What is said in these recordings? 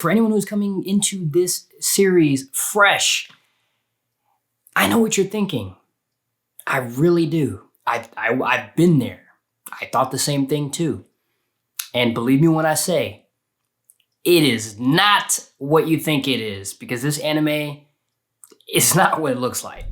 For anyone who's coming into this series fresh, I know what you're thinking. I really do. I've been there. I thought the same thing too. And believe me when I say, it is not what you think it is, because this anime is not what it looks like.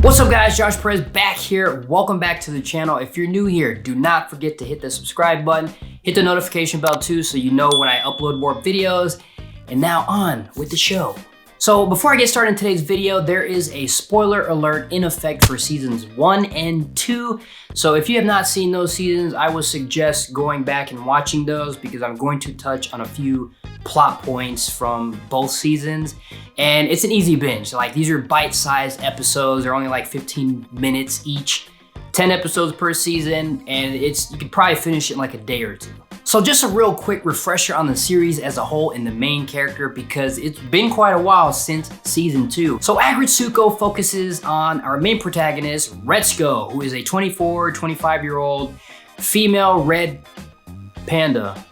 What's up guys, Josh Perez back here. Welcome back to the channel. If you're new here, do not forget to hit the subscribe button, hit the notification bell too so you know when I upload more videos. And now on with the show. So before I get started in today's video, there is a spoiler alert in effect for seasons 1 and 2. So if you have not seen those seasons, I would suggest going back and watching those because I'm going to touch on a few plot points from both seasons. And it's an easy binge. Like, these are bite-sized episodes. They're only like 15 minutes each, 10 episodes per season, and you could probably finish it in like a day or two. So just a real quick refresher on the series as a whole and the main character, because it's been quite a while since season 2. So Aggretsuko focuses on our main protagonist, Aggretsuko, who is a 25-year-old female red panda.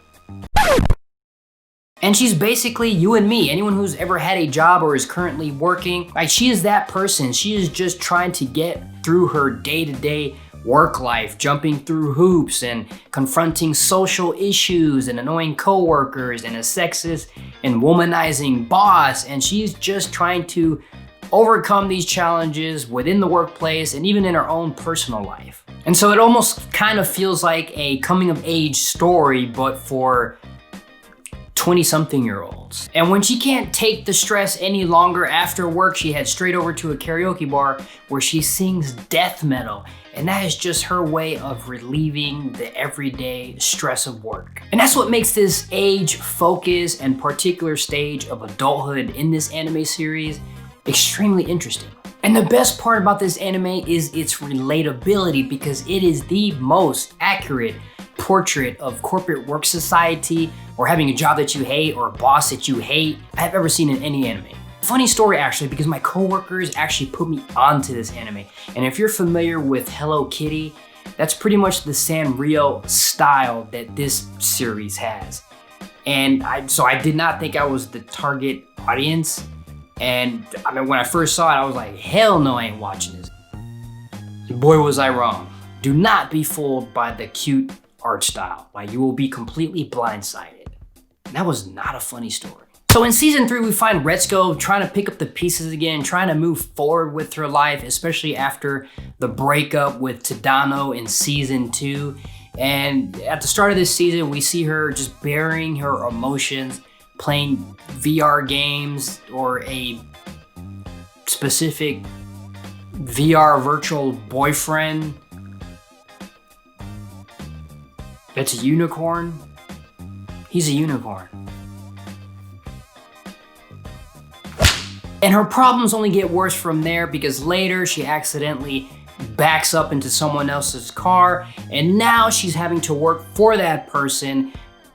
And she's basically you and me, anyone who's ever had a job or is currently working. Like, she is that person. She is just trying to get through her day-to-day work life, jumping through hoops and confronting social issues and annoying coworkers and a sexist and womanizing boss. And she's just trying to overcome these challenges within the workplace and even in her own personal life. And so it almost kind of feels like a coming of age story, but for 20-something-year-olds. And when she can't take the stress any longer after work, she heads straight over to a karaoke bar where she sings death metal. And that is just her way of relieving the everyday stress of work. And that's what makes this age, focus, and particular stage of adulthood in this anime series extremely interesting. And the best part about this anime is its relatability, because it is the most accurate portrait of corporate work society, or having a job that you hate or a boss that you hate, I've ever seen in any anime. Funny story actually, because my coworkers actually put me onto this anime. And if you're familiar with Hello Kitty, that's pretty much the Sanrio style that this series has. And so I did not think I was the target audience. And I mean, when I first saw it, I was like, hell no, I ain't watching this. And boy, was I wrong. Do not be fooled by the cute art style. Like, you will be completely blindsided. And that was not a funny story. So in season 3, we find Aggretsuko trying to pick up the pieces again, trying to move forward with her life, especially after the breakup with Tadano in season 2. And at the start of this season, we see her just burying her emotions, playing VR games or a specific VR virtual boyfriend that's a unicorn. He's a unicorn. And her problems only get worse from there, because later she accidentally backs up into someone else's car, and now she's having to work for that person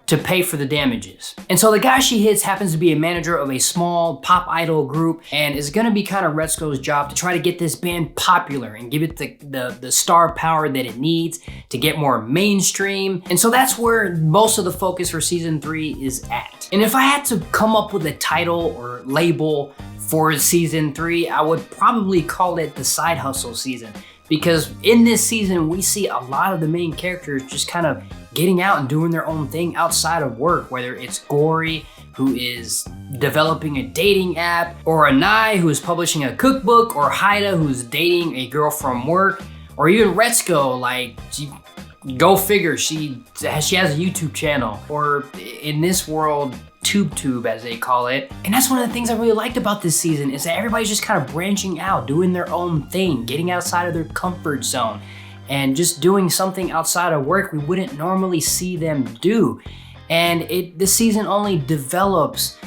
to pay for the damages. And so the guy she hits happens to be a manager of a small pop idol group, and is gonna be kind of Aggretsuko's job to try to get this band popular and give it the star power that it needs to get more mainstream. And so that's where most of the focus for season 3 is at. And if I had to come up with a title or label for season 3, I would probably call it the side hustle season, because in this season we see a lot of the main characters just kind of getting out and doing their own thing outside of work, whether it's Gory, who is developing a dating app, or Anai, who is publishing a cookbook, or Haida, who's dating a girl from work, or even Aggretsuko, like, go figure, she has a YouTube channel, or in this world, tube as they call it. And that's one of the things I really liked about this season, is that everybody's just kind of branching out, doing their own thing, getting outside of their comfort zone, and just doing something outside of work we wouldn't normally see them do. And this season only develops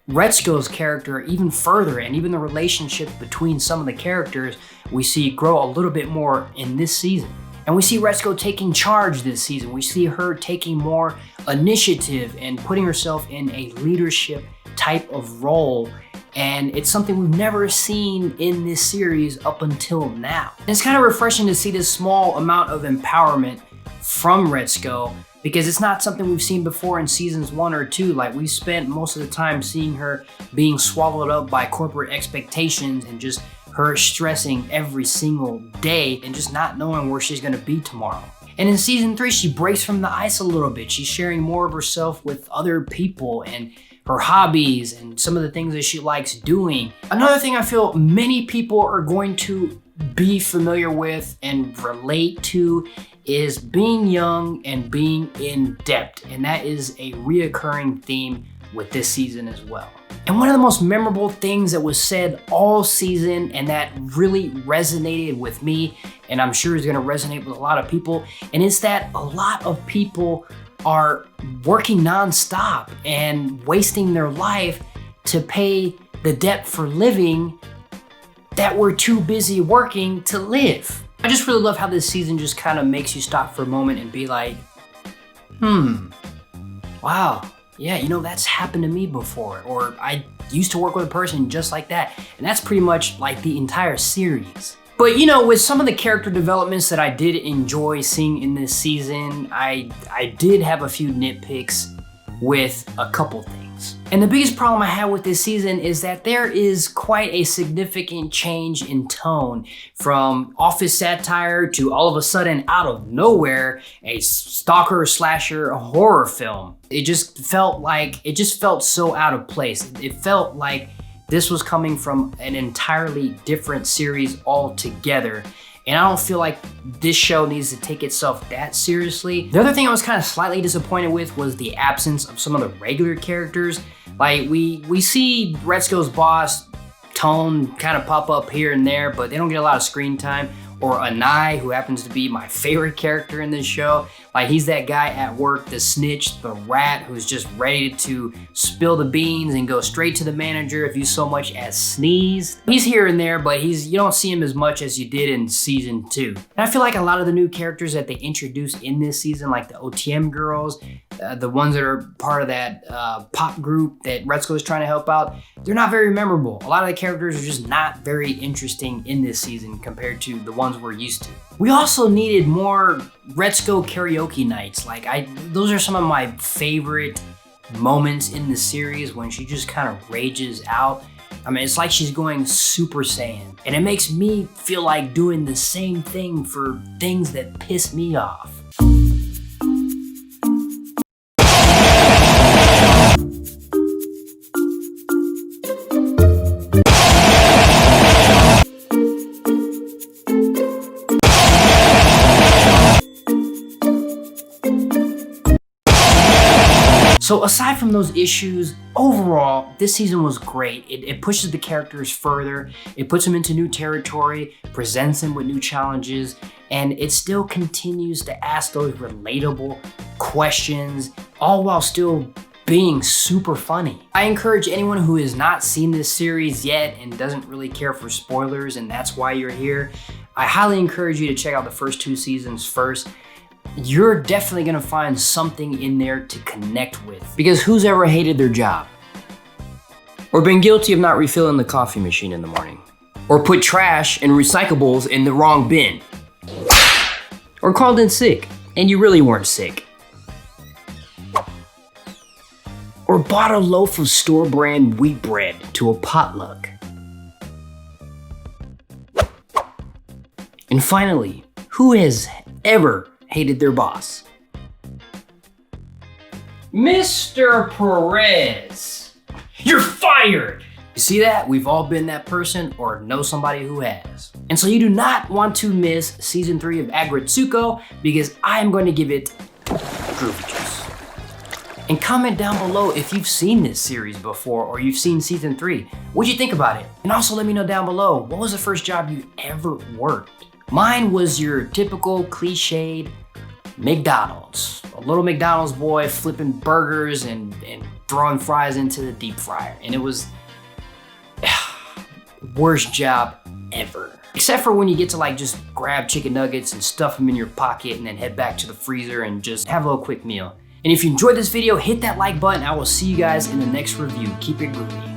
Aggretsuko's character even further, and even the relationship between some of the characters we see grow a little bit more in this season. And we see Aggretsuko taking charge this season. We see her taking more initiative and putting herself in a leadership type of role. And it's something we've never seen in this series up until now. And it's kind of refreshing to see this small amount of empowerment from Aggretsuko because it's not something we've seen before in seasons 1 or 2. Like, we spent most of the time seeing her being swallowed up by corporate expectations and just her stressing every single day and just not knowing where she's gonna be tomorrow. And in season 3, she breaks from the ice a little bit. She's sharing more of herself with other people and her hobbies and some of the things that she likes doing. Another thing I feel many people are going to be familiar with and relate to is being young and being in debt. And that is a reoccurring theme with this season as well. And one of the most memorable things that was said all season and that really resonated with me, and I'm sure is gonna resonate with a lot of people, and it's that a lot of people are working nonstop and wasting their life to pay the debt for living that we're too busy working to live. I just really love how this season just kind of makes you stop for a moment and be like, wow. Yeah, you know, that's happened to me before, or I used to work with a person just like that. And that's pretty much like the entire series. But you know, with some of the character developments that I did enjoy seeing in this season, I did have a few nitpicks with a couple things. And the biggest problem I had with this season is that there is quite a significant change in tone from office satire to all of a sudden, out of nowhere, a stalker slasher horror film. It just felt so out of place. It felt like this was coming from an entirely different series altogether. And I don't feel like this show needs to take itself that seriously. The other thing I was kind of slightly disappointed with was the absence of some of the regular characters. Like, we see Aggretsuko's boss, Tone, kind of pop up here and there, but they don't get a lot of screen time. Or Anai, who happens to be my favorite character in this show. Like, he's that guy at work, the snitch, the rat, who's just ready to spill the beans and go straight to the manager if you so much as sneeze. He's here and there, but you don't see him as much as you did in season 2. And I feel like a lot of the new characters that they introduced in this season, like the OTM girls, the ones that are part of that pop group that Aggretsuko is trying to help out, they're not very memorable. A lot of the characters are just not very interesting in this season compared to the ones we're used to. We also needed more Aggretsuko karaoke nights. Those are some of my favorite moments in the series, when she just kind of rages out. I mean, it's like she's going Super Saiyan, and it makes me feel like doing the same thing for things that piss me off. So aside from those issues, overall, this season was great. It pushes the characters further, it puts them into new territory, presents them with new challenges, and it still continues to ask those relatable questions, all while still being super funny. I encourage anyone who has not seen this series yet and doesn't really care for spoilers, and that's why you're here, I highly encourage you to check out the first 2 seasons first. You're definitely gonna find something in there to connect with. Because who's ever hated their job? Or been guilty of not refilling the coffee machine in the morning? Or put trash and recyclables in the wrong bin? Or called in sick, and you really weren't sick? Or bought a loaf of store brand wheat bread to a potluck? And finally, who has ever hated their boss? Mr. Perez, you're fired! You see that? We've all been that person or know somebody who has. And so you do not want to miss season 3 of Aggretsuko, because I'm going to give it groovy juice. And comment down below if you've seen this series before or you've seen season 3. What'd you think about it? And also let me know down below, what was the first job you ever worked? Mine was your typical cliched McDonald's. A little McDonald's boy flipping burgers and throwing fries into the deep fryer. And it was worst job ever. Except for when you get to just grab chicken nuggets and stuff them in your pocket and then head back to the freezer and just have a little quick meal. And if you enjoyed this video, hit that like button. I will see you guys in the next review. Keep it groovy.